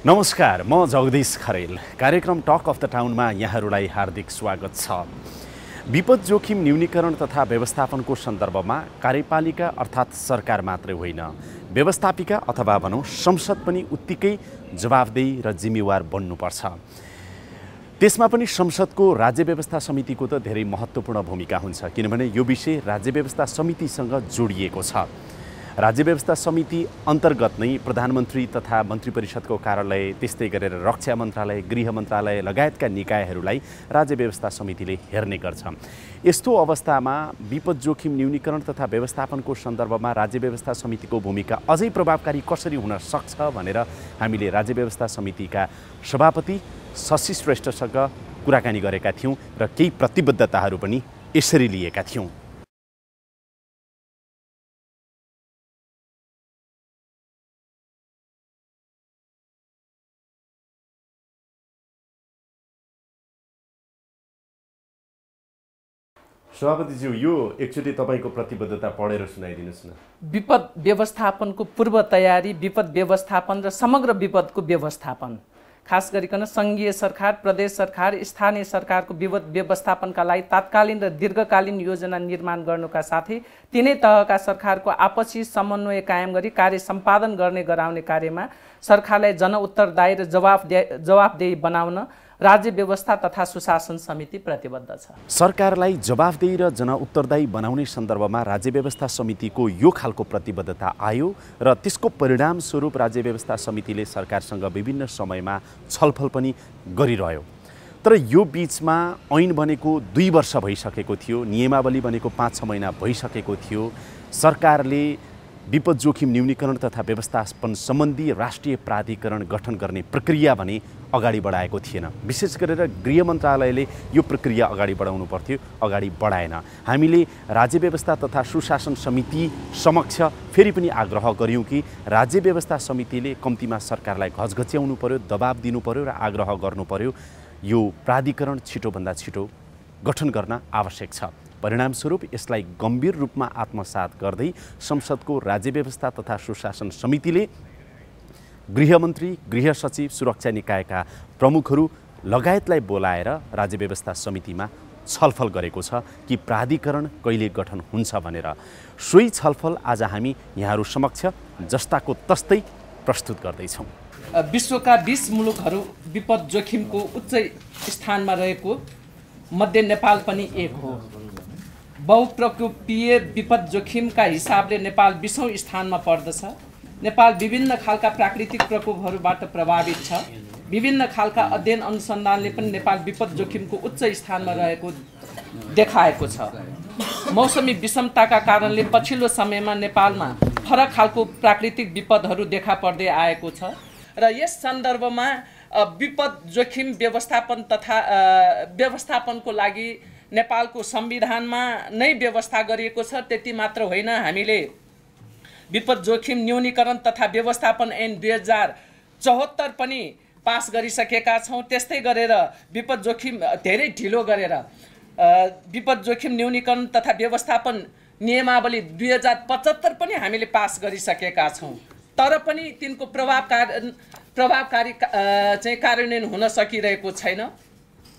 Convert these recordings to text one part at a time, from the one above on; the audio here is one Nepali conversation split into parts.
नमस्कार, म जगदीश खरेल। कार्यक्रम टक अफ द टाउनमा यहाँहरूलाई हार्दिक स्वागत छ। विपद जोखिम न्यूनीकरण तथा व्यवस्थापनको सन्दर्भमा कार्यपालिका अर्थात् सरकार मात्रै होइन, व्यवस्थापिका अथवा भनौँ संसद पनि उत्तिकै जवाफदेही र जिम्मेवार बन्नुपर्छ। त्यसमा पनि संसदको राज्य व्यवस्था समितिको त धेरै महत्त्वपूर्ण भूमिका हुन्छ, किनभने यो विषय राज्य व्यवस्था समितिसँग जोडिएको छ। राज्य व्यवस्था समिति अन्तर्गत नै प्रधानमन्त्री तथा मन्त्री परिषदको कार्यालय, त्यस्तै गरेर रक्षा मन्त्रालय, गृह मन्त्रालय लगायतका निकायहरूलाई राज्य व्यवस्था समितिले हेर्ने गर्छ। यस्तो अवस्थामा विपद जोखिम न्यूनीकरण तथा व्यवस्थापनको सन्दर्भमा राज्य व्यवस्था समितिको भूमिका अझै प्रभावकारी कसरी हुन सक्छ भनेर हामीले राज्य व्यवस्था समितिका सभापति शशि श्रेष्ठसँग कुराकानी गरेका थियौँ र केही प्रतिबद्धताहरू पनि यसरी लिएका थियौँ। सभापतिज्यू, यो एकचोटि तपाईँको प्रतिबद्धता पढेर सुनाइदिनुहोस् न। विपद व्यवस्थापनको पूर्व तयारी, विपद व्यवस्थापन र समग्र विपदको व्यवस्थापन, खास गरिकन सङ्घीय सरकार, प्रदेश सरकार, स्थानीय सरकारको विपद व्यवस्थापनका लागि तात्कालीन र दीर्घकालीन योजना निर्माण गर्नुका साथै तिनै तहका सरकारको आपसी समन्वय कायम गरी कार्य सम्पादन गर्ने गराउने कार्यमा सरकारलाई जनउत्तरदायी र जवाफदेही बनाउन राज्य व्यवस्था तथा सुशासन समिति प्रतिबद्ध छ। सरकारलाई जवाफदेही र जनउत्तरदायी बनाउने सन्दर्भमा राज्य व्यवस्था समितिको यो खालको प्रतिबद्धता आयो र त्यसको परिणामस्वरूप राज्य व्यवस्था समितिले सरकारसँग विभिन्न समयमा छलफल पनि गरिरह्यो। तर यो बीचमा ऐन बनेको 2 वर्ष भइसकेको थियो, नियमावली बनेको 5-6 महिना भइसकेको थियो। सरकारले विपद जोखिम न्यूनीकरण तथा व्यवस्थापन सम्बन्धी राष्ट्रिय प्राधिकरण गठन गर्ने प्रक्रिया भने अगाडि बढाएको थिएन। विशेष गरेर गृह मन्त्रालयले यो प्रक्रिया अगाडि बढाउनु पर्थ्यो, अगाडि बढाएन। हामीले राज्य व्यवस्था तथा सुशासन समिति समक्ष फेरि पनि आग्रह गर्यौँ कि राज्य व्यवस्था समितिले कम्तीमा सरकारलाई घचघच्याउनु पर्यो, दबाब दिनु पर्यो र आग्रह गर्नु पर्यो, यो प्राधिकरण छिटोभन्दा छिटो गठन गर्न आवश्यक छ। परिणामस्वरूप यसलाई गम्भीर रूपमा आत्मसात गर्दै संसदको राज्य व्यवस्था तथा सुशासन समितिले गृहमन्त्री, गृह सचिव, सुरक्षा निकायका प्रमुखहरू लगायतलाई बोलाएर राज्य व्यवस्था समितिमा छलफल गरेको छ कि प्राधिकरण कहिले गठन हुन्छ भनेर। सोही छलफल आज हामी यहाँहरू समक्ष जस्ताको तस्तै प्रस्तुत गर्दैछौँ। विश्वका 20 मुलुकहरू विपद जोखिमको उच्च स्थानमा रहेको मध्ये नेपाल पनि एक हो। बहुप्रकोपीय विपद जोखिमका हिसाबले नेपाल 20औं स्थानमा पर्दछ। नेपाल विभिन्न खालका प्राकृतिक प्रकोपहरूबाट प्रभावित छ। विभिन्न खालका अध्ययन अनुसन्धानले पनि नेपाल विपद जोखिमको उच्च स्थानमा रहेको देखाएको छ। मौसमी विषमताका कारणले पछिल्लो समयमा नेपालमा फरक खालको प्राकृतिक विपदहरू देखा पर्दै आएको छ र यस सन्दर्भमा विपद जोखिम व्यवस्थापन तथा व्यवस्थापनको लागि नेपालको संविधानमा नै व्यवस्था गरिएको छ। त्यति मात्र होइन, हामीले विपद जोखिम न्यूनीकरण तथा व्यवस्थापन ऐन 2074 पनि पास गरिसकेका छौँ। त्यस्तै गरेर विपद जोखिम धेरै ढिलो गरेर विपद जोखिम न्यूनीकरण तथा व्यवस्थापन नियमावली 2075 पनि हामीले पास गरिसकेका छौँ। तर पनि तिनको प्रभावकारी चाहिँ कार्यान्वयन हुन सकिरहेको छैन।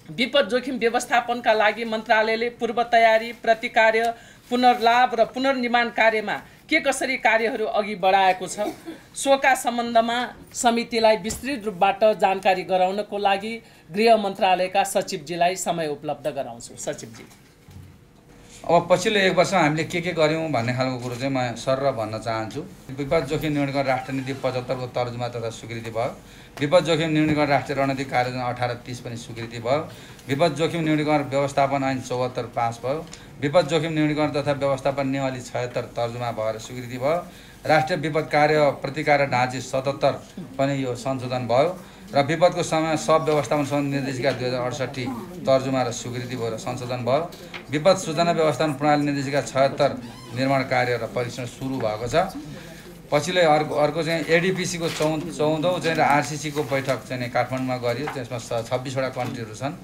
विपद जोखिम व्यवस्थापनका लागि मन्त्रालयले पूर्व तयारी, प्रतिकार्य, पुनर्लाभ र पुनर्निर्माण कार्यमा के कसरी कार्यहरू अघि बढाएको छ, सोका सम्बन्धमा समितिलाई विस्तृत रूपबाट जानकारी गराउनको लागि गृह मन्त्रालयका सचिवजीलाई समय उपलब्ध गराउँछु। सचिवजी, अब पछिल्लो 1 वर्षमा हामीले के गर्यौँ भन्ने खालको कुरो चाहिँ म सरर भन्न चाहन्छु। विपद जोखिम न्यूनीकरण राष्ट्र नीति 75 को तर्जुमा तथा स्वीकृति भयो। विपद जोखिम न्यूनीकरण राष्ट्रिय रणनीतिक कार्ययोजना 1830 पनि स्वीकृति भयो। विपद जोखिम न्यूनीकरण व्यवस्थापन ऐन 74 पास भयो। विपद जोखिम न्यूनीकरण तथा व्यवस्थापन नियमावली 76 तर्जुमा भएर स्वीकृति भयो। राष्ट्रिय विपद कार्य प्रतिकार ढाँचे 77 पनि यो संशोधन भयो र विपदको समय सब व्यवस्थापन सम्बन्धी निर्देशिका 2068 तर्जुमा र स्वीकृति भयो र संशोधन भयो। विपद सूचना व्यवस्थापन प्रणाली निर्देशिका 76 निर्माण कार्य र परीक्षण सुरु भएको छ। पछिल्लो अर्को चाहिँ एडिपिसी को 14औं चाहिँ आरसिसी को बैठक चाहिँ काठमाडौँमा गरियो। त्यसमा 26 वटा कन्ट्रीहरू छन्,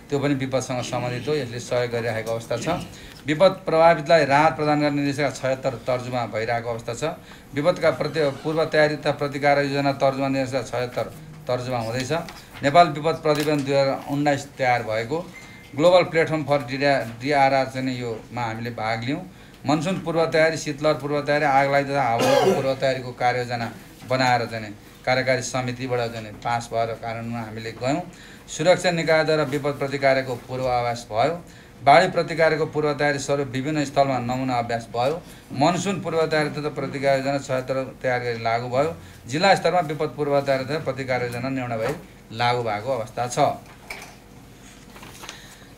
त्यो पनि विपदसँग सम्बन्धित हो। यसले सहयोग गरिरहेको अवस्था छ। विपद प्रभावितलाई राहत प्रदान गर्ने निर्देशिका 76 तर्जुमा भइरहेको अवस्था छ। विपदका पूर्व तयारी तथा प्रतिकार योजना तर्जुमा निर्देशिका 76 तर्जुमा हुँदैछ। नेपाल विपद प्रतिवेदन 2019 तयार भएको ग्लोबल प्लेटफर्म फर डिआरआर चाहिँ योमा हामीले भाग लियौँ। मनसुन पूर्व तयारी, शीतलहर पूर्व तयारी, आगलागी तथा हावाहुरीको पूर्व तयारीको कार्ययोजना बनाएर चाहिँ कार्यकारी समितिबाट चाहिँ पास भएर कार्यान्वयनमा हामीले गयौँ। सुरक्षा निकायद्वारा विपद प्रतिकारको पूर्वाभ्यास भयो। बाढी प्रतिकारको पूर्व तयारी स्वरूप विभिन्न स्थलमा नमुना अभ्यास भयो। मनसुन पूर्व तयारी तथा प्रतिकार योजना 76 तयार गरी लागू भयो। जिल्ला स्तरमा विपद पूर्व तयारी तथा प्रतिकार योजना निर्णय भई लागू भएको अवस्था छ।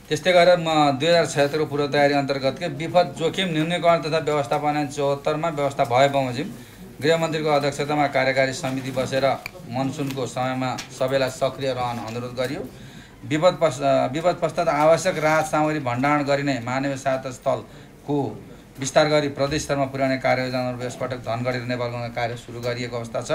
त्यस्तै गरेर 2076 को पूर्व तयारी अन्तर्गतकै विपद जोखिम न्यूनीकरण तथा व्यवस्थापन 74 मा व्यवस्था भए बमोजिम गृहमन्त्रीको अध्यक्षतामा कार्यकारी समिति बसेर मनसुनको समयमा सबैलाई सक्रिय रहन अनुरोध गरियो। विपद पश्चात आवश्यक राहत सामग्री भण्डारण गरिने मानवीय सहायता स्थलको विस्तार गरी प्रदेश स्तरमा पुर्याउने कार्ययोजना यसपटक धनगढी र नेपालगञ्जमा कार्य सुरु गरिएको अवस्था छ।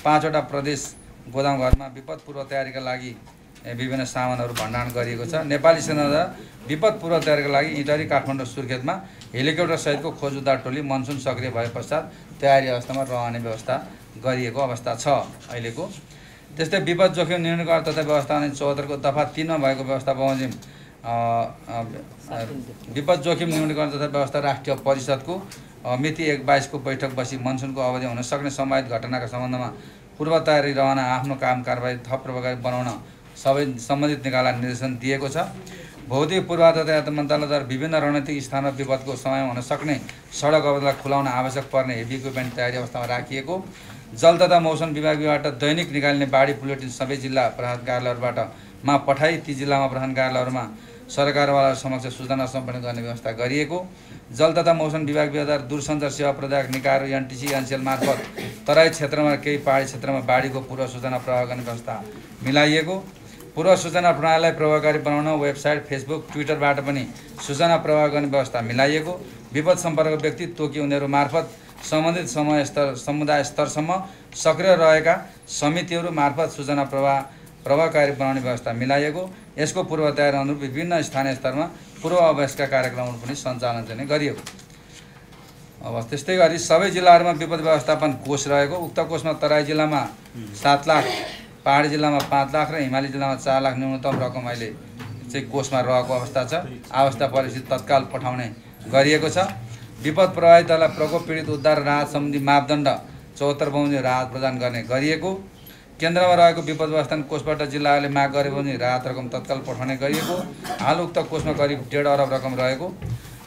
5 वटा प्रदेश गोदामघरमा विपद पूर्व तयारीका लागि विभिन्न सामानहरू भण्डारण गरिएको छ। नेपाली सेनाद्वारा विपद पूर्व तयारीका लागि इटरी, काठमाडौँ, सुर्खेतमा हेलिकप्टर सहितको खोज उद्धार टोली मनसुन सक्रिय भए पश्चात तयारी अवस्थामा रहने व्यवस्था गरिएको अवस्था छ अहिलेको। त्यस्तै विपद जोखिम न्यूनीकरण तथा व्यवस्थापन 74 को दफा 3 मा भएको व्यवस्था बमोजिम विपद जोखिम न्यूनीकरण तथा व्यवस्था राष्ट्रिय परिषदको मिति 1/22 को बैठक बसी मनसुनको अवधि हुन सक्ने सम्भावित घटनाका सम्बन्धमा पूर्व तयारी रहन आफ्नो काम कारबाही थप प्रभावकारी बनाउन सबै सम्बन्धित निकायलाई निर्देशन दिएको छ। भौतिक पूर्वाधार तथा यातायात मन्त्रालयद्वारा विभिन्न रणनीतिक स्थानमा विपदको समयमा हुन सक्ने सडक अवधिलाई खुलाउन आवश्यक पर्ने हेभी इक्विपमेन्ट तयारी अवस्थामा राखिएको। जल तथा मौसम विभागबाट दैनिक निकालिने बाढी बुलेटिन सबै जिल्ला प्रशासन कार्यालयहरूबाट पठाई ती जिल्लामा प्रशासन कार्यालयहरूमा सरकारवाला समक्ष सूचना सम्पन्न गर्ने व्यवस्था गरिएको। जल तथा मौसम विभागद्वारा दूरसञ्चार सेवा प्रदायक निकायहरू एनटिसी एनसिएल मार्फत तराई क्षेत्रमा केही पहाडी क्षेत्रमा बाढीको पूर्व सूचना प्रवाह गर्ने व्यवस्था मिलाइएको। पूर्व सूचना प्रणालीलाई प्रभावकारी बनाउन वेबसाइट, फेसबुक, ट्विटरबाट पनि सूचना प्रवाह गर्ने व्यवस्था मिलाइएको। विपद सम्पर्क व्यक्ति तोकी उनीहरू मार्फत सम्बन्धित समुदाय स्तरसम्म सक्रिय रहेका समितिहरू मार्फत सूचना प्रभावकारी बनाउने व्यवस्था मिलाइएको। यसको पूर्व तयारी अनुरूप विभिन्न स्थानीय स्तरमा पूर्व अभ्यासका कार्यक्रमहरू पनि सञ्चालन चाहिँ गरिएको। अब त्यस्तै गरी सबै जिल्लाहरूमा विपद व्यवस्थापन कोष रहेको। उक्त कोषमा तराई जिल्लामा 7 लाख, पहाडी जिल्लामा 5 लाख र हिमाली जिल्लामा 4 लाख न्यूनतम रकम अहिले चाहिँ कोषमा रहेको अवस्था छ। अवस्था परिस्थिति तत्काल पठाउने गरिएको छ। विपद प्रभावितहरूलाई प्रकोप पीडित उद्धार र राहत सम्बन्धी मापदण्ड 74 बमोजिम राहत प्रदान गर्ने गरिएको। केन्द्रमा रहेको विपद व्यवस्थापन कोषबाट जिल्लाहरूले माग गरे भने राहत रकम तत्काल पठाउने गरिएको। हाल उक्त कोषमा करिब 1.5 अरब रकम रहेको।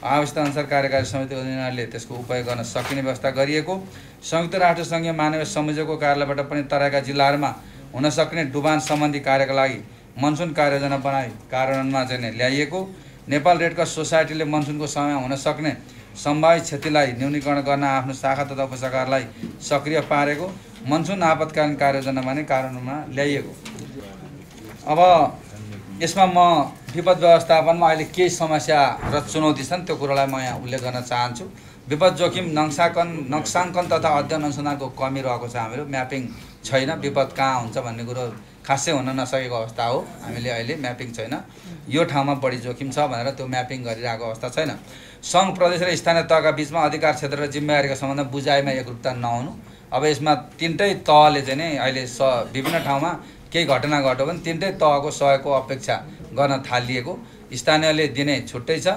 आवश्यकताअनुसार कार्यकारी समिति अधिकारीले त्यसको उपयोग गर्न सकिने व्यवस्था गरिएको। संयुक्त राष्ट्र सङ्घीय मानवीय संयोजकको कार्यालयबाट पनि तराईका जिल्लाहरूमा हुन सक्ने डुबान सम्बन्धी कार्यका लागि मनसुन कार्ययोजना बनाई कार्यान्वयनमा चाहिँ ल्याइएको। नेपाल रेड क्रस सोसाइटीले मनसुनको समयमा हुन सक्ने सम्भावित क्षतिलाई न्यूनीकरण गर्न आफ्नो शाखा तथा उपशाखाहरूलाई सक्रिय पारेको। मनसुन आपतकालीन कार्ययोजनामा नै कार्यान्वयनमा ल्याइएको। अब यसमा म विपद व्यवस्थापनमा अहिले केही समस्या र चुनौती छन् त्यो कुरालाई म यहाँ उल्लेख गर्न चाहन्छु। विपद जोखिम नक्साङ्कन तथा अध्ययन अनुसन्धानको कमी रहेको छ। हाम्रो म्यापिङ छैन। विपद कहाँ हुन्छ भन्ने कुरो खासै हुन नसकेको अवस्था हो। हामीले अहिले म्यापिङ छैन। यो ठाउँमा बढी जोखिम छ भनेर त्यो म्यापिङ गरिरहेको अवस्था छैन। सङ्घ, प्रदेश र स्थानीय तहका बिचमा अधिकार क्षेत्र र जिम्मेवारीका सम्बन्धमा बुझाइमा एकरूपता नहुनु। अब यसमा 3टै तहले चाहिँ नै अहिले विभिन्न ठाउँमा केही घटना घट्यो भने 3टै तहको सहयोगको अपेक्षा गर्न थालिएको। स्थानीयले दिने छुट्टै छ,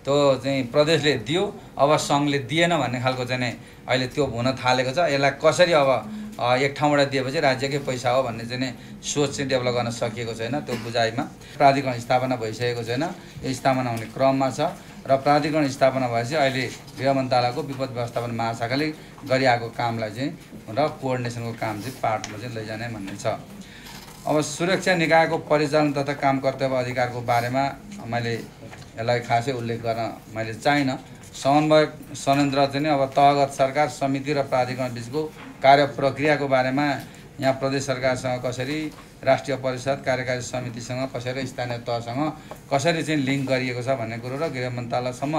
त्यो चाहिँ प्रदेशले दियो, अब सङ्घले दिएन भन्ने खालको चाहिँ नै अहिले त्यो हुन थालेको छ। यसलाई कसरी अब एक ठाउँबाट दिएपछि राज्यकै पैसा हो भन्ने चाहिँ नै सोच चाहिँ डेभलप गर्न सकिएको छैन। त्यो बुझाइमा प्राधिकरण स्थापना भइसकेको छैन। यो स्थापना हुने क्रममा छ र प्राधिकरण स्थापना भएपछि अहिले गृह मन्त्रालयको विपद व्यवस्थापन महाशाखाले गरिआएको कामलाई चाहिँ र कोअर्डिनेसनको काम चाहिँ पार्टमा चाहिँ लैजाने भन्ने छ। अब सुरक्षा निकायको परिचालन तथा काम कर्तव्य अधिकारको बारेमा मैले यसलाई खासै उल्लेख गर्न मैले चाहिनँ। समन्वयक सनेन्द्र चाहिँ अब तहगत सरकार, समिति र प्राधिकरण बिचको कार्य प्रक्रियाको बारेमा यहाँ प्रदेश सरकारसँग कसरी, राष्ट्रिय परिषद, कार्यकारी समितिसँग कसरी, स्थानीय तहसँग कसरी चाहिँ लिङ्क गरिएको छ भन्ने कुरो र गृह मन्त्रालयसम्म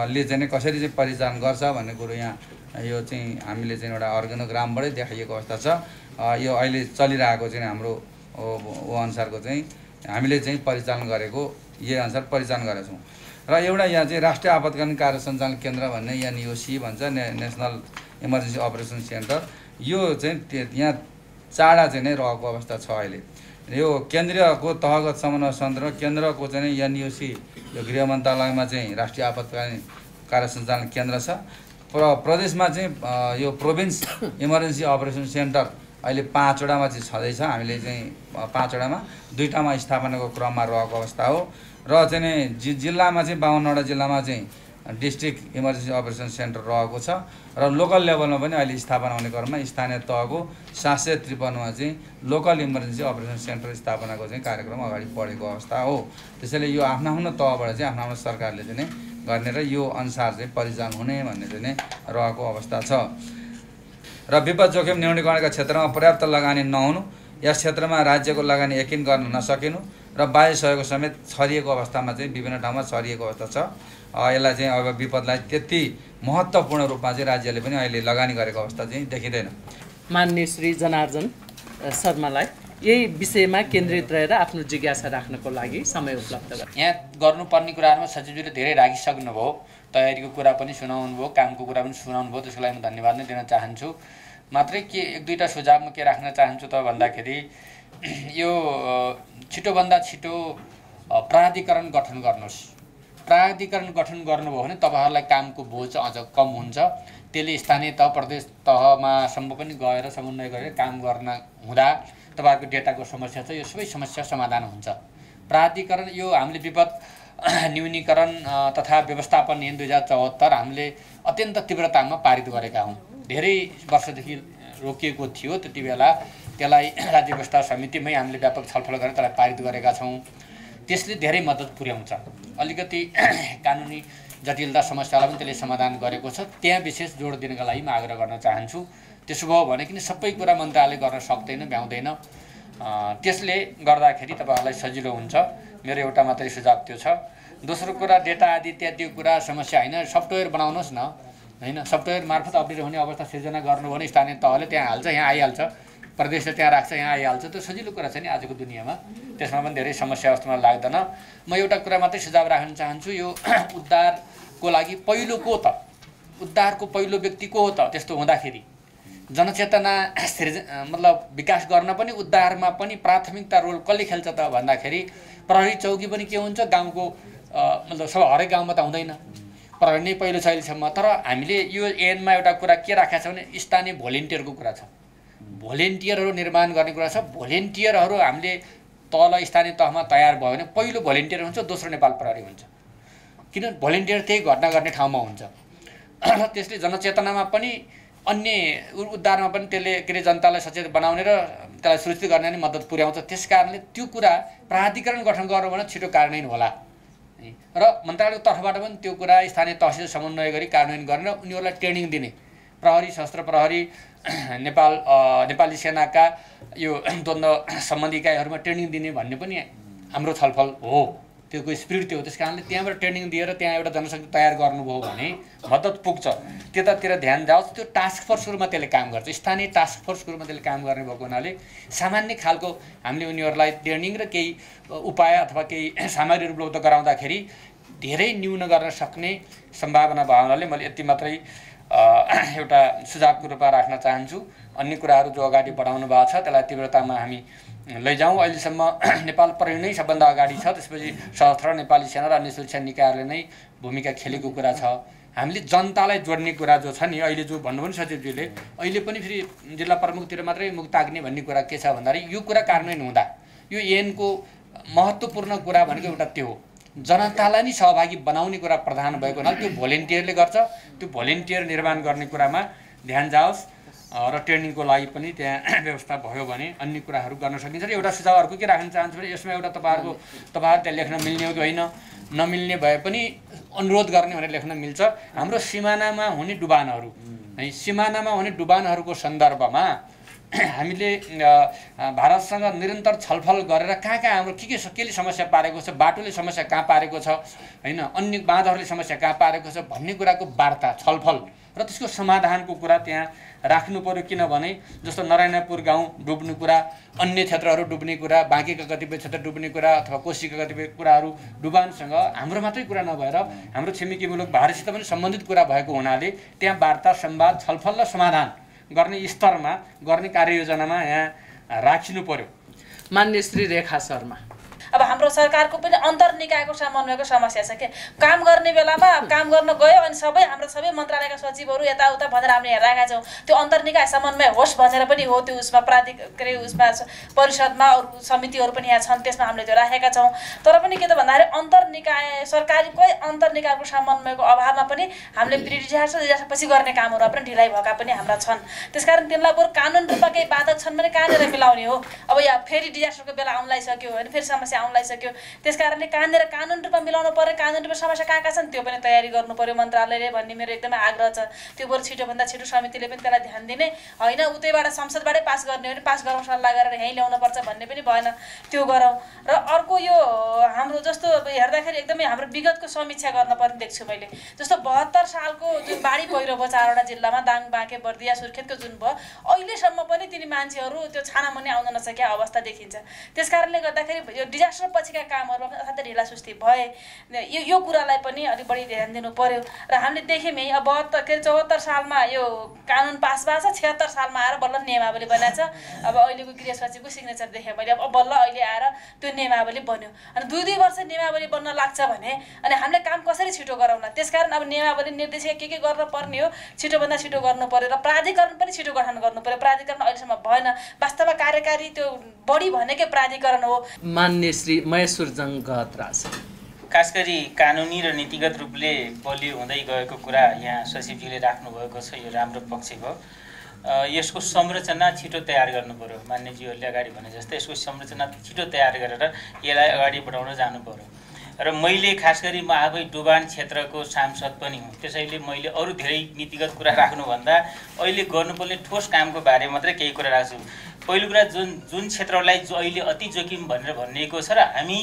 ले चाहिँ कसरी चाहिँ परिचालन गर्छ भन्ने कुरो यहाँ यो चाहिँ हामीले चाहिँ एउटा अर्गेनोग्रामबाटै देखाइएको अवस्था छ। यो अहिले चलिरहेको चाहिँ हाम्रो अनुसारको चाहिँ हामीले चाहिँ परिचालन गरेको यही अनुसार परिचालन गरेका छौँ। र एउटा यहाँ चाहिँ राष्ट्रिय आपतकालीन कार्य सञ्चालन केन्द्र भन्ने एनइओसी भन्छ, नेसनल इमर्जेन्सी अपरेसन सेन्टर। यो चाहिँ यहाँ चाडा चाहिँ नै रहेको अवस्था छ अहिले। यो केन्द्रीयको तहगत समन्वय समिति र केन्द्रको चाहिँ एनयुसी यो गृह मन्त्रालयमा चाहिँ राष्ट्रिय आपतकालीन कार्य सञ्चालन केन्द्र छ। प्रदेशमा चाहिँ यो प्रोभिन्स इमर्जेन्सी अपरेसन सेन्टर अहिले 5 वटामा चाहिँ छँदैछ। हामीले चाहिँ 5 वटामा 2टामा स्थापनाको क्रममा रहेको अवस्था हो र चाहिँ जिल्लामा चाहिँ 52 वटा जिल्लामा चाहिँ डिस्ट्रिक्ट इमर्जेन्सी अपरेसन सेन्टर रहेको छ र लोकल लेभलमा पनि अहिले स्थापना हुने क्रममा स्थानीय तहको 753मा चाहिँ लोकल इमर्जेन्सी अपरेसन सेन्टर स्थापनाको चाहिँ कार्यक्रम अगाडि बढेको अवस्था हो। त्यसैले यो आफ्नो आफ्नो तहबाट चाहिँ आफ्नो आफ्नो सरकारले चाहिँ गर्ने र यो अनुसार चाहिँ परिचालन हुने भन्ने चाहिँ रहेको अवस्था छ। र विपद जोखिम न्यूनीकरणका क्षेत्रमा पर्याप्त लगानी नहुनु, यस क्षेत्रमा राज्यको लगानी यकिन गर्न नसकिनु र बाह्य सहयोग समेत छरिएको अवस्थामा चाहिँ विभिन्न ठाउँमा छरिएको अवस्था छ। यसलाई चाहिँ अब विपदलाई त्यति महत्त्वपूर्ण रूपमा चाहिँ राज्यले पनि अहिले लगानी गरेको अवस्था चाहिँ देखिँदैन। माननीय श्री जनार्दन शर्मालाई यही विषयमा केन्द्रित रहेर आफ्नो जिज्ञासा राख्नको लागि समय उपलब्ध गर्नु। यहाँ गर्नुपर्ने कुराहरूमा सचिवजीले धेरै राखिसक्नुभयो, तयारीको कुरा पनि सुनाउनु भयो, कामको कुरा पनि सुनाउनु भयो, त्यसको लागि म धन्यवाद नै दिन चाहन्छु। मात्रै के 1-2टा सुझाव म के राख्न चाहन्छु त भन्दाखेरि यो छिटोभन्दा छिटो प्राधिकरण गठन गर्नुहोस्। प्राधिकरण गठन गर्नुभयो भने तपाईँहरूलाई कामको बोझ अझ कम हुन्छ। त्यसले स्थानीय तह प्रदेश तहमा सम्म पनि गएर समन्वय गरेर काम गर्न हुँदा तपाईँहरूको डेटाको समस्या छ, यो सबै समस्या समाधान हुन्छ। प्राधिकरण यो हामीले विपद न्यूनीकरण तथा व्यवस्थापन ऐन 2074 हामीले अत्यन्त तीव्रतामा पारित गरेका हौँ। धेरै वर्षदेखि रोकिएको थियो, त्यति बेला त्यसलाई राज्य व्यवस्था समितिमै हामीले व्यापक छलफल गरेर त्यसलाई पारित गरेका छौँ। त्यसले धेरै मद्दत पुर्याउँछ। अलिकति कानुनी जटिलता समस्यालाई पनि त्यसले समाधान गरेको छ। त्यहाँ विशेष जोड दिनका लागि म आग्रह गर्न चाहन्छु। त्यसो भयो भने किन सबै कुरा मन्त्रालयले गर्न सक्दैन, भ्याउँदैन। त्यसले गर्दाखेरि तपाईँहरूलाई सजिलो हुन्छ। मेरो एउटा मात्रै सुझाव त्यो छ। दोस्रो कुरा डेटा आदि इत्यादिको कुरा समस्या होइन, सफ्टवेयर बनाउनुहोस् न, होइन। सफ्टवेयर मार्फत अपडेट हुने अवस्था सिर्जना गर्नु भने स्थानीय तहले त्यहाँ हाल्छ, यहाँ आइहाल्छ, प्रदेशले त्यहाँ राख्छ, यहाँ आइहाल्छ। त्यो सजिलो कुरा छ नि आजको दुनियाँमा। त्यसमा पनि धेरै समस्या जस्तो मलाई लाग्दैन। म एउटा कुरा मात्रै सुझाव राख्न चाहन्छु। यो उद्धारको लागि पहिलो को त, उद्धारको पहिलो व्यक्ति को हो त? त्यस्तो हुँदाखेरि जनचेतना मतलब विकास गर्न पनि उद्धारमा पनि प्राथमिकता रोल कसले खेल्छ त भन्दाखेरि प्रहरी चौकी पनि के हुन्छ, गाउँको मतलब सब हरेक गाउँमा त हुँदैन, प्रहरी नै पहिलो छ अहिलेसम्म। तर हामीले यो ऐनमा एउटा कुरा के राखेको छ भने स्थानीय भोलिन्टियरको कुरा छ। भोलिन्टियरहरू निर्माण गर्ने कुरा छ। भोलिन्टियरहरू हामीले तल स्थानीय तहमा तयार भयो भने पहिलो भोलिन्टियर हुन्छ, दोस्रो नेपाल प्रहरी हुन्छ। किनभने भोलिन्टियर त्यही घटना गर्ने ठाउँमा हुन्छ। त्यसले जनचेतनामा पनि अन्य उद्धारमा पनि त्यसले के अरे जनतालाई सचेत बनाउने र त्यसलाई सुरक्षित गर्ने पनि मद्दत पुर्याउँछ। त्यस कारणले त्यो कुरा प्राधिकरण गठन गर्नु भने छिटो कार्यान्वयन होला र मन्त्रालयको तर्फबाट पनि त्यो कुरा स्थानीय तहसिल समन्वय गरी कार्यान्वयन गरेर उनीहरूलाई ट्रेनिङ दिने। प्रहरी, सशस्त्र प्रहरी, नेपाली सेनाका यो द्वन्द्व सम्बन्धी इकाइहरूमा ट्रेनिङ दिने भन्ने पनि हाम्रो छलफल हो। त्यसको स्पिरिट त्यो हो। त्यस कारणले त्यहाँबाट ट्रेनिङ दिएर त्यहाँ एउटा जनशक्ति तयार गर्नुभयो भने मद्दत पुग्छ। त्यतातिर ध्यान जाओस्। त्यो टास्क फोर्सको रूपमा त्यसले काम गर्छ। स्थानीय टास्क फोर्सको रूपमा त्यसले काम गर्ने भएको हुनाले सामान्य खालको हामीले उनीहरूलाई ट्रेनिङ र केही उपाय अथवा केही सामग्री उपलब्ध गराउँदाखेरि धेरै न्यून गर्न सक्ने सम्भावना भएको हुनाले मैले यति मात्रै एउटा सुझावको रूपमा राख्न चाहन्छु। अन्य कुराहरू जो अगाडि बढाउनु भएको छ त्यसलाई तीव्रतामा हामी लैजाउँ। अहिलेसम्म नेपाल प्रहरी नै सबभन्दा अगाडि छ, त्यसपछि सशस्त्र नेपाली सेना र अन्य सुरक्षा निकायहरूले नै भूमिका खेलेको कुरा छ। हामीले जनतालाई जोड्ने कुरा जो छ नि, अहिले जो भन्नुभयो नि सचिवजीले, अहिले पनि फेरि जिल्ला प्रमुखतिर मात्रै मुख ताक्ने भन्ने कुरा के छ भन्दाखेरि यो कुरा कार्यान्वयन हुँदा यो ऐनको महत्त्वपूर्ण कुरा भनेको एउटा त्यो हो, जनतालाई नै सहभागी बनाउने कुरा प्रधान भएको हुनाले त्यो भोलिन्टियरले गर्छ। त्यो भोलिन्टियर निर्माण गर्ने कुरामा ध्यान जाओस् र ट्रेनिङको लागि पनि त्यहाँ व्यवस्था भयो भने अन्य कुराहरू गर्न सकिन्छ। र एउटा सुझाव अर्को के राख्न चाहन्छु भने यसमा एउटा तपाईँहरू त्यहाँ लेख्न मिल्ने हो कि होइन, नमिल्ने भए पनि अनुरोध गर्ने भनेर लेख्न मिल्छ। हाम्रो सिमानामा हुने डुबानहरू है, सिमानामा हुने डुबानहरूको सन्दर्भमा हामीले भारतसँग निरन्तर छलफल गरेर कहाँ कहाँ हाम्रो केले समस्या पारेको छ, बाटोले समस्या कहाँ पारेको छ, होइन, अन्य बाँधहरूले समस्या कहाँ पारेको छ भन्ने कुराको वार्ता, छलफल र त्यसको समाधानको कुरा त्यहाँ राख्नु पर्यो। किनभने जस्तो नारायणपुर गाउँ डुब्ने कुरा, अन्य क्षेत्रहरू डुब्ने कुरा, बाँकीका कतिपय क्षेत्र डुब्ने कुरा अथवा कोशीका कतिपय कुराहरू डुबानसँग हाम्रो मात्रै कुरा नभएर हाम्रो छिमेकी मुलुक भारतसित पनि सम्बन्धित कुरा भएको हुनाले त्यहाँ वार्ता, संवाद, छलफल र समाधान गर्ने स्तरमा गर्ने कार्ययोजनामा यहाँ राखिनु पर्यो। मान्य श्री रेखा शर्मा। अब हाम्रो सरकारको पनि अन्तर्निकायको समन्वयको समस्या छ के काम गर्ने बेलामा काम गर्न गयो अनि हाम्रो सबै मन्त्रालयका सचिवहरू यताउता भनेर हामीले हेरिरहेका छौँ। त्यो अन्तर्निकाय समन्वय होस् भनेर पनि हो, त्यो उसमा उसमा परिषदमा अरू समितिहरू पनि यहाँ छन्, त्यसमा हामीले त्यो राखेका छौँ। तर पनि के त भन्दाखेरि अन्तर्निकाय सरकारकै अन्तर्निकायको समन्वयको अभावमा पनि हामीले डिजास्टरपछि गर्ने कामहरू पनि ढिलाइ भएका पनि हाम्रा छन्। त्यसकारण तिनलाई बरु कानुन रूपमा केही बाधक छन् भने कहाँनिर मिलाउने हो। अब यहाँ फेरि डिजास्टरको बेला आउनलाई सक्यो होइन, फेरि समस्या आउनलाई सक्यो। त्यसकारणले कहाँनिर कानुन रूपमा मिलाउनु पर्यो, कानुन रूपमा समस्या कहाँ छन् त्यो पनि तयारी गर्नु पर्यो मन्त्रालयले भन्ने मेरो एकदमै आग्रह छ। त्यो बरु छिटोभन्दा छिटो समितिले पनि त्यसलाई ध्यान दिने होइन, उतैबाट संसदबाटै पास गर्ने हो भने पास गरौँ सल्लाह गरेर यहीँ ल्याउनुपर्छ भन्ने पनि भएन, त्यो गरौँ। र अर्को यो हाम्रो जस्तो हेर्दाखेरि एकदमै हाम्रो विगतको समीक्षा गर्न पर्ने देख्छु मैले। जस्तो 72 सालको जुन बाढी पहिरो भयो 4वटा जिल्लामा दाङ बाँके बर्दिया सुर्खेतको जुन भयो, अहिलेसम्म पनि तिनी मान्छेहरू त्यो छानामुनी आउन नसकेका अवस्था देखिन्छ। त्यसकारणले गर्दाखेरि यो डिजास्टर पछिका कामहरू असाध्यै ढिलासुस्ती भए यो कुरालाई पनि अलिक बढी ध्यान दिनु पर्यो। र हामीले देख्यौँ यही अब 74 सालमा यो कानुन पास भएको छ, 76 सालमा आएर बल्ल नियमावली बनाएको छ। अब अहिलेको गृह सचिवको सिग्नेचर देखेँ मैले, अब बल्ल अहिले आएर त्यो नियमावली बन्यो। अनि 2-2 वर्ष नियमावली बन्न लाग्छ भने अनि हामीले काम कसरी छिटो गराउला। त्यसकारण अब नियमावली निर्देशिका के गर्न पर्ने हो छिटोभन्दा छिटो गर्नु पर्यो। र प्राधिकरण पनि छिटो गठन गर्नु पर्यो। प्राधिकरण अहिलेसम्म भएन, वास्तवमा कार्यकारी त्यो बढी भनेकै प्राधिकरण हो। मान्य श्री महेश्वर जङ गहतराज। खास गरी कानुनी र नीतिगत रूपले बलियो हुँदै गएको कुरा यहाँ सचिवजीले राख्नुभएको छ, यो राम्रो पक्ष भयो। यसको संरचना छिटो तयार गर्नु पर्यो। मान्यजीहरूले अगाडि भने जस्तै यसको संरचना छिटो तयार गरेर यसलाई अगाडि बढाउन जानु पर्यो। र मैले खास गरी म आफै डुबान क्षेत्रको सांसद पनि हुँ, त्यसैले मैले अरू धेरै नीतिगत कुरा राख्नुभन्दा अहिले गर्नुपर्ने ठोस कामको बारे मात्रै केही कुरा राख्छु। पहिलो कुरा जुन क्षेत्रलाई अहिले अति जोखिम भनेर भनिएको छ र हामी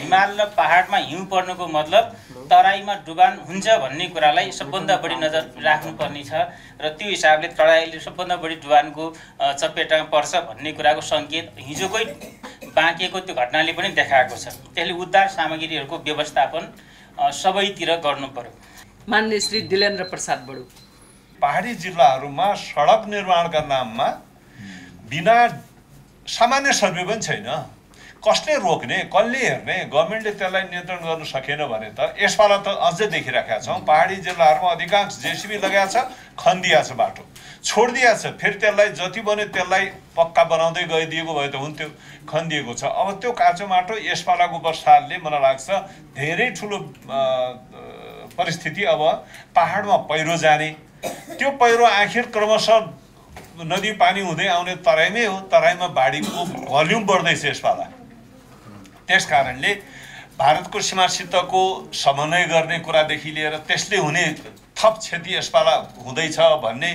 हिमाल र पहाडमा हिउँ पर्नुको मतलब तराईमा डुबान हुन्छ भन्ने कुरालाई सबभन्दा बढी नजर राख्नुपर्ने छ। र त्यो हिसाबले तराईले सबभन्दा बढी डुबानको चपेटामा पर्छ भन्ने कुराको सङ्केत हिजोकै बाँकिएको त्यो घटनाले पनि देखाएको छ। त्यसले उद्धार सामग्रीहरूको व्यवस्थापन सबैतिर गर्नु पर्यो। मान्य श्री दिलेन्द्र प्रसाद बडु। पहाडी जिल्लाहरूमा सडक निर्माणका नाममा बिना सामान्य सर्वे पनि छैन, कसले रोक्ने, कसले हेर्ने, गभर्मेन्टले त्यसलाई नियन्त्रण गर्न सकेन भने त यसपालि त अझै देखिरहेका छौँ। पहाडी जिल्लाहरूमा अधिकांश जेसिबी लगाएको छ, खनिदिएको छ, बाटो छोडिदिएको छ, फेरि त्यसलाई जति बन्यो त्यसलाई पक्का बनाउँदै गइदिएको भए त हुन्थ्यो, खनिदिएको छ। अब त्यो काँचो माटो यसपालिको वर्षाले मलाई लाग्छ धेरै ठुलो परिस्थिति। अब पहाडमा पहिरो जाने, त्यो पहिरो आखिर क्रमशः नदी पानी हुँदै आउने तराईमै हो, तराईमा बाढीको भल्युम बढ्दैछ यसपालि। त्यस कारणले भारतको सीमासितको समन्वय गर्ने कुरादेखि लिएर त्यसले हुने थप क्षति यसपालि हुँदैछ भन्ने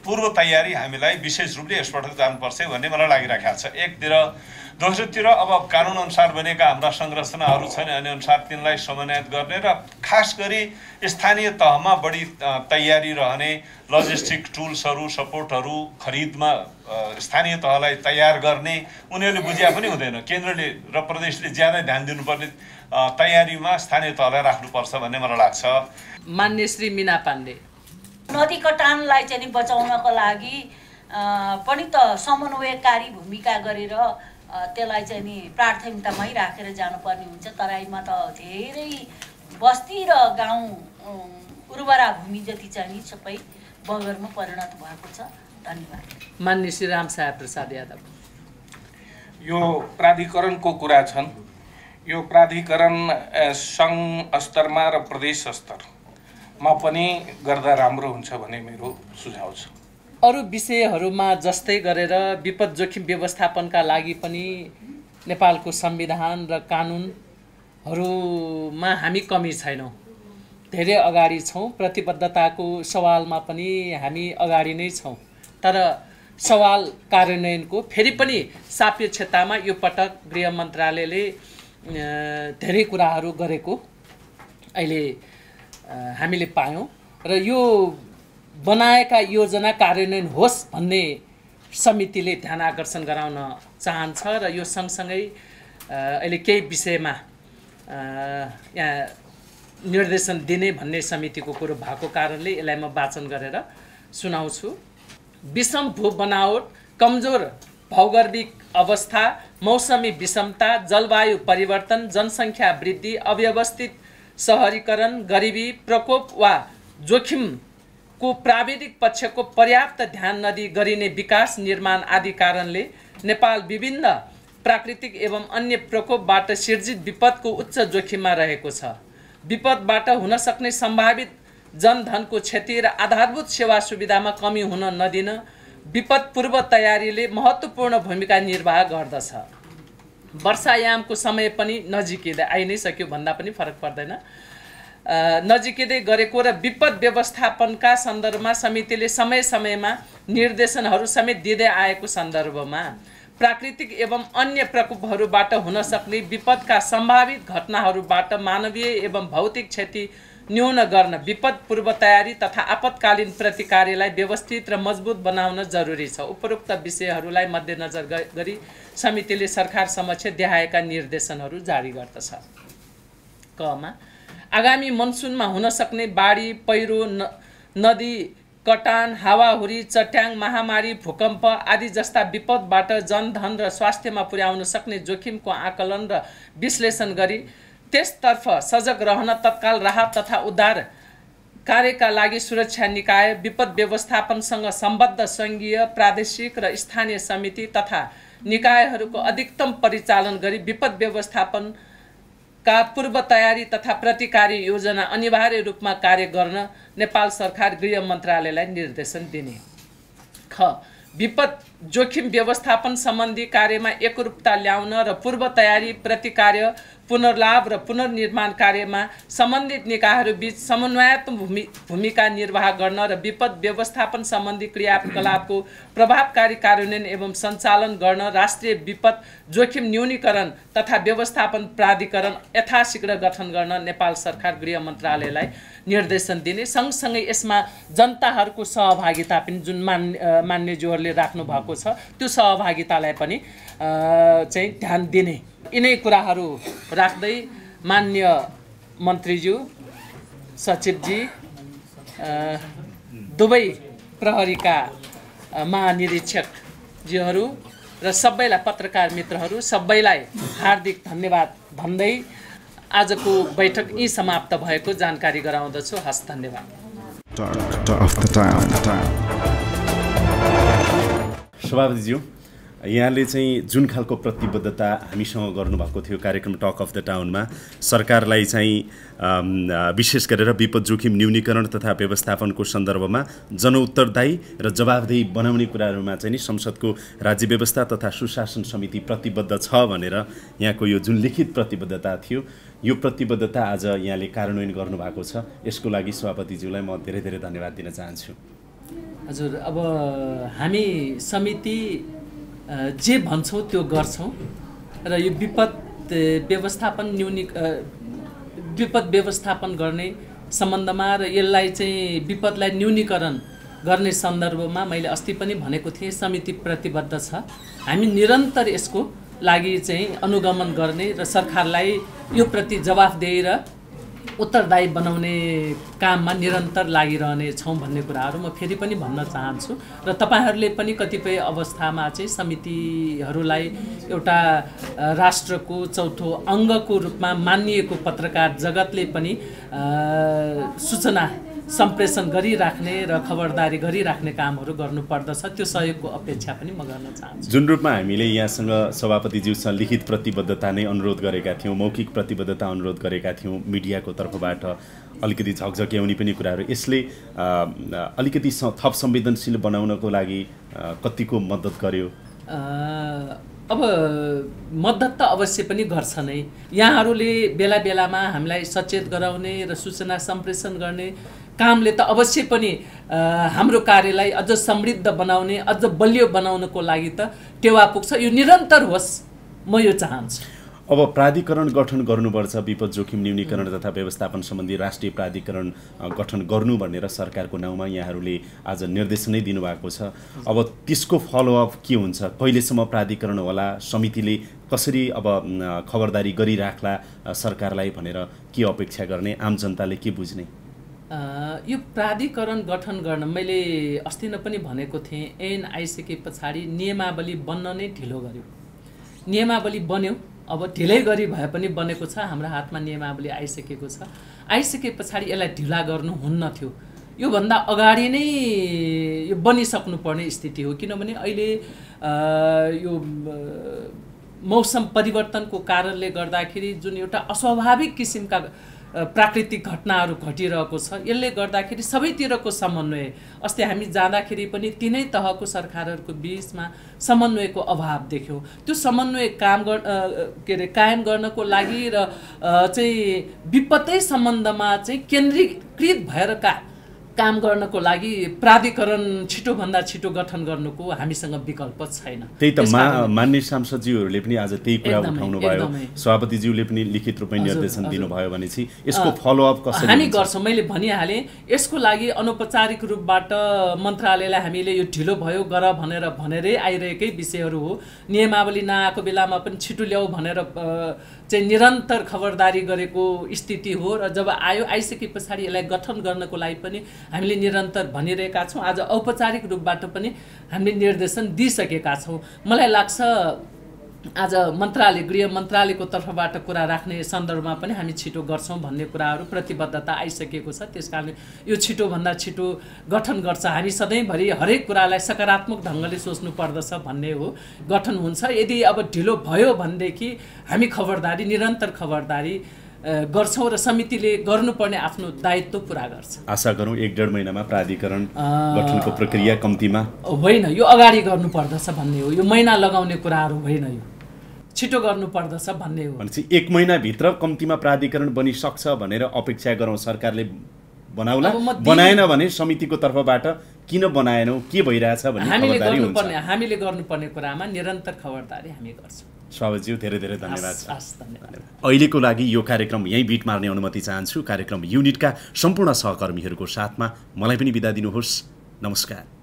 पूर्व तयारी हामीलाई विशेष रूपले यसपटक जानुपर्छ भन्ने मलाई लागिरहेको छ एकतिर। दोस्रोतिर अब कानुन अनुसार बनेका हाम्रा संरचनाहरू छन्, अनि अनुसार तिनलाई समन्वयित गर्ने र खास गरी स्थानीय तहमा बढी तयारी रहने लजिस्टिक टुल्सहरू सपोर्टहरू खरिदमा स्थानीय तहलाई तयार गर्ने उनीहरूले बुझ्या पनि हुँदैन। केन्द्रले र प्रदेशले ज्यादा ध्यान दिनुपर्ने तयारीमा स्थानीय तहलाई राख्नुपर्छ भन्ने मलाई लाग्छ। मान्य श्री मीना पाण्डे। नदी कटानलाई चाहिँ बचाउनको लागि पनि त समन्वयकारी भूमिका गरेर त्यसलाई चाहिँ नि प्राथमिकतामै राखेर जानुपर्ने हुन्छ। तराईमा त धेरै बस्ती र गाउँ उर्वरा भूमि जति चाहिँ सबै बगरमा परिणत भएको छ। धन्यवाद। मान्य श्री रामसाय प्रसाद यादव। यो प्राधिकरणको कुरा छन्, यो प्राधिकरण सङ्घ स्तरमा र प्रदेश स्तरमा पनि गर्दा राम्रो हुन्छ भन्ने मेरो सुझाव छ। अरू विषयहरूमा जस्तै गरेर विपद जोखिम व्यवस्थापनका लागि पनि नेपालको संविधान र कानुनहरूमा हामी कमी छैनौँ, धेरै अगाडि छौँ। प्रतिबद्धताको सवालमा पनि हामी अगाडि नै छौँ। तर सवाल कार्यान्वयनको फेरि पनि सापेक्षतामा यो पटक गृह मन्त्रालयले धेरै कुराहरू गरेको अहिले हामीले पायौँ र यो बनाएका योजना कार्यान्वयन होस् भन्ने समितिले ध्यान आकर्षण गराउन चाहन्छ। र यो सँगसँगै अहिले केही विषयमा यहाँ निर्देशन दिने भन्ने समितिको कुरो भएको कारणले यसलाई म वाचन गरेर सुनाउँछु। विषम भू बनावट, कमजोर भौगोलिक अवस्था, मौसमी विषमता, जलवायु परिवर्तन, जनसङ्ख्या वृद्धि, अव्यवस्थित सहरीकरण, गरिबी, प्रकोप वा जोखिमको प्राविधिक पक्षको पर्याप्त ध्यान नदिई गरिने विकास निर्माण आदि कारणले नेपाल विभिन्न प्राकृतिक एवं अन्य प्रकोपबाट सिर्जित विपदको उच्च जोखिममा रहेको छ। विपदबाट हुन सक्ने सम्भावित जनधनको क्षति र आधारभूत सेवा सुविधामा कमी हुन नदिन विपद पूर्व तयारीले महत्त्वपूर्ण भूमिका निर्वाह गर्दछ। वर्षायामको समय पनि नजिकै आइ नै सक्यो भन्दा पनि फरक पर्दैन। नजिकै गरेको र विपद व्यवस्थापनका सन्दर्भमा समितिले समय समयमा निर्देशनहरू समेत दिँदै आएको सन्दर्भमा प्राकृतिक एवं अन्य प्रकोपहरूबाट हुन सक्ने विपदका सम्भावित घटनाहरूबाट मानवीय एवं भौतिक क्षति न्यून गर्न विपद पूर्व तयारी तथा आपतकालीन प्रतिकारलाई व्यवस्थित र मजबुत बनाउन जरुरी छ। उपरोक्त विषयहरूलाई मध्यनजर गरी समितिले सरकार समक्ष देखाएका निर्देशनहरू जारी गर्दछ। कमा आगामी मनसुनमा हुन सक्ने बाढी, पहिरो, नदी कटान, हावाहुरी, चट्याङ, महामारी, भूकम्प आदि जस्ता विपदबाट जनधन र स्वास्थ्यमा पुर्याउन सक्ने जोखिमको आकलन र विश्लेषण गरी त्यसतर्फ सजग रहन तत्काल राहत तथा उद्धार कार्यका लागि सुरक्षा निकाय, विपद व्यवस्थापनसँग सम्बद्ध सङ्घीय, प्रादेशिक र स्थानीय समिति तथा निकायहरूको अधिकतम परिचालन गरी विपद व्यवस्थापनका पूर्व तयारी तथा प्रतिकारी योजना अनिवार्य रूपमा कार्य गर्न नेपाल सरकार गृह मन्त्रालयलाई निर्देशन दिने। ख विपद जोखिम व्यवस्थापन सम्बन्धी कार्यमा एकरूपता ल्याउन र पूर्व तयारी, प्रतिकार्य, पुनर्लाभ र पुनर्निर्माण कार्यमा सम्बन्धित निकायहरूबीच समन्वयात्मक भूमिका निर्वाह गर्न र विपद व्यवस्थापन सम्बन्धी क्रियाकलापको प्रभावकारी कार्यान्वयन एवं सञ्चालन गर्न राष्ट्रिय विपद जोखिम न्यूनीकरण तथा व्यवस्थापन प्राधिकरण यथाशीघ्र गठन गर्न नेपाल सरकार गृह मन्त्रालयलाई निर्देशन दिने। सँगसँगै यसमा जनताहरूको सहभागिता पनि जुन मान्यज्यूहरूले राख्नु भएको छ त्यो सहभागितालाई पनि चाहिँ ध्यान दिने। यिनै कुराहरू राख्दै मान्य मन्त्रीज्यू, सचिवजी, दुवै प्रहरीका महानिरीक्षकज्यूहरू र सबैलाई पत्रकार मित्रहरू सबैलाई हार्दिक धन्यवाद भन्दै आजको बैठक यी समाप्त भएको जानकारी गराउँदछु। हस्, धन्यवाद। सभापतिज्यू, यहाँले चाहिँ जुन खालको प्रतिबद्धता हामीसँग गर्नुभएको थियो कार्यक्रम टक अफ द टाउनमा, सरकारलाई चाहिँ विशेष गरेर विपद जोखिम न्यूनीकरण तथा व्यवस्थापनको सन्दर्भमा जनउत्तरदायी र जवाबदेही बनाउने कुराहरूमा चाहिँ नि संसदको राज्य व्यवस्था तथा सुशासन समिति प्रतिबद्ध छ भनेर यहाँको यो जुन लिखित प्रतिबद्धता थियो, यो प्रतिबद्धता आज यहाँले कार्यान्वयन गर्नुभएको छ। यसको लागि सभापतिज्यूलाई म धेरै धेरै धन्यवाद दिन चाहन्छु। हजुर, अब हामी समिति जे भन्छौँ त्यो गर्छौँ र यो विपद व्यवस्थापन गर्ने सम्बन्धमा र यसलाई चाहिँ विपदलाई न्यूनीकरण गर्ने सन्दर्भमा मैले अस्ति पनि भनेको थिएँ, समिति प्रतिबद्ध छ। हामी निरन्तर यसको लागि चाहिँ अनुगमन गर्ने र सरकारलाई यो प्रति जवाफदेही र उत्तरदायी बनाउने काममा निरन्तर लागिरहने छौँ भन्ने कुराहरू म फेरि पनि भन्न चाहन्छु। र तपाईहरूले पनि कतिपय अवस्थामा चाहिँ समितिहरूलाई एउटा राष्ट्रको चौथो अङ्गको रूपमा मानिएको पत्रकार जगतले पनि सूचना सम्प्रेषण गरिराख्ने र खबरदारी गरिराख्ने कामहरू गर्नुपर्दछ। त्यो सहयोगको अपेक्षा पनि म गर्न चाहन्छु। जुन रूपमा हामीले यहाँसँग सभापतिज्यूसँग लिखित प्रतिबद्धता नै अनुरोध गरेका थियौँ, मौखिक प्रतिबद्धता अनुरोध गरेका थियौँ मिडियाको तर्फबाट, अलिकति झकझक्याउने पनि कुराहरू, यसले अलिकति थप संवेदनशील बनाउनको लागि कतिको मद्दत गर्यो? अब मद्दत त अवश्य पनि गर्छ नै। यहाँहरूले बेला बेलामा हामीलाई सचेत गराउने र सूचना सम्प्रेषण गर्ने कामले त अवश्य पनि हाम्रो कार्यलाई अझ समृद्ध बनाउने, अझ बलियो बनाउनको लागि त टेवा पुग्छ। यो निरन्तर होस्, म यो चाहन्छु। अब प्राधिकरण गठन गर्नुपर्छ, विपद जोखिम न्यूनीकरण तथा व्यवस्थापन सम्बन्धी राष्ट्रिय प्राधिकरण गठन गर्नु भनेर सरकारको नाउँमा यहाँहरूले आज निर्देशनै दिनुभएको छ। अब त्यसको फलोअप के हुन्छ? कहिलेसम्म प्राधिकरण होला? समितिले कसरी अब खबरदारी गरिराख्ला सरकारलाई भनेर के अपेक्षा गर्ने? आम जनताले के बुझ्ने? यो प्राधिकरण गठन गर्न मैले अस्ति नै पनि भनेको थिएँ, ऐन आइसके पछाडि नियमावली बन्न नै ढिलो गर्यो। नियमावली बन्यो, अब ढिलै गरी भए पनि बनेको छ, हाम्रो हातमा नियमावली आइसकेको छ। आइसके पछाडि यसलाई ढिला गर्नु हुन्न थियो, योभन्दा अगाडि नै यो बनिसक्नुपर्ने स्थिति हो। किनभने अहिले यो मौसम परिवर्तनको कारणले गर्दाखेरि जुन एउटा अस्वाभाविक किसिमका प्राकृतिक घटनाहरू घटिरहेको छ, यसले गर्दाखेरि सबैतिरको समन्वय, अस्ति हामी जाँदाखेरि पनि तिनै तहको सरकारहरूको बिचमा समन्वयको अभाव देख्यौँ। त्यो समन्वय कायम गर्नको लागि र चाहिँ विपत्तै सम्बन्धमा चाहिँ केन्द्रीकृत भएर काम गर्नको लागि प्राधिकरण छिटोभन्दा छिटो गठन गर्नुको हामीसँग विकल्प छैन। त्यही त मान्य सांसदज्यूहरूले पनि आज त्यही कुरा उठाउनु भयो, सभापतिज्यूले पनि लिखित रूपमा निर्देशन दिनुभयो भनेपछि यसको फलोअप कसरी हामी गर्छौँ। मैले भनिहालेँ, यसको लागि अनौपचारिक रूपबाट मन्त्रालयलाई हामीले यो ढिलो भयो गर भनेरै आइरहेकै विषयहरू हो। नियमावली नआएको बेलामा पनि छिटो ल्याऊ भनेर चाहिँ निरन्तर खबरदारी गरेको स्थिति हो र जब आइसके पछाडि यसलाई गठन गर्नको लागि पनि हामीले निरन्तर भनिरहेका छौँ। आज औपचारिक रूपबाट पनि हामीले निर्देशन दिइसकेका छौँ। मलाई लाग्छ आज गृह मन्त्रालयको तर्फबाट कुरा राख्ने सन्दर्भमा पनि हामी छिटो गर्छौँ भन्ने कुराहरू प्रतिबद्धता आइसकेको छ। त्यसकारणले यो छिटोभन्दा छिटो गठन गर्छ। हामी सधैँभरि हरेक कुरालाई सकारात्मक ढङ्गले सोच्नु पर्दछ भन्ने हो। गठन हुन्छ, यदि अब ढिलो भयो भनेदेखि हामी निरन्तर खबरदारी गर्छौँ र समितिले गर्नुपर्ने आफ्नो दायित्व पुरा गर्छ। आशा गरौँ 1-1.5 महिनामा प्राधिकरण गठनको प्रक्रिया कम्तीमा होइन, यो अगाडि गर्नुपर्दछ भन्ने हो। यो महिना लगाउने कुराहरू होइन, यो छिटो गर्नुपर्दछ भन्ने हो। भनेपछि 1 महिनाभित्र कम्तीमा प्राधिकरण बनिसक्छ भनेर अपेक्षा गरौँ। सरकारले बनाउला, बनाएन भने समितिको तर्फबाट किन बनाएनौ, के भइरहेछ भन्ने खबरदारी हुन्छ। हामीले गर्नुपर्ने कुरामा निरन्तर खबरदारी हामी गर्छौँ। स्वागतज्यू, धेरै धेरै धन्यवाद छ। अहिलेको लागि यो कार्यक्रम यहीँ बिट मार्ने अनुमति चाहन्छु। कार्यक्रम युनिटका सम्पूर्ण सहकर्मीहरूको साथमा मलाई पनि बिदा दिनुहोस्। नमस्कार।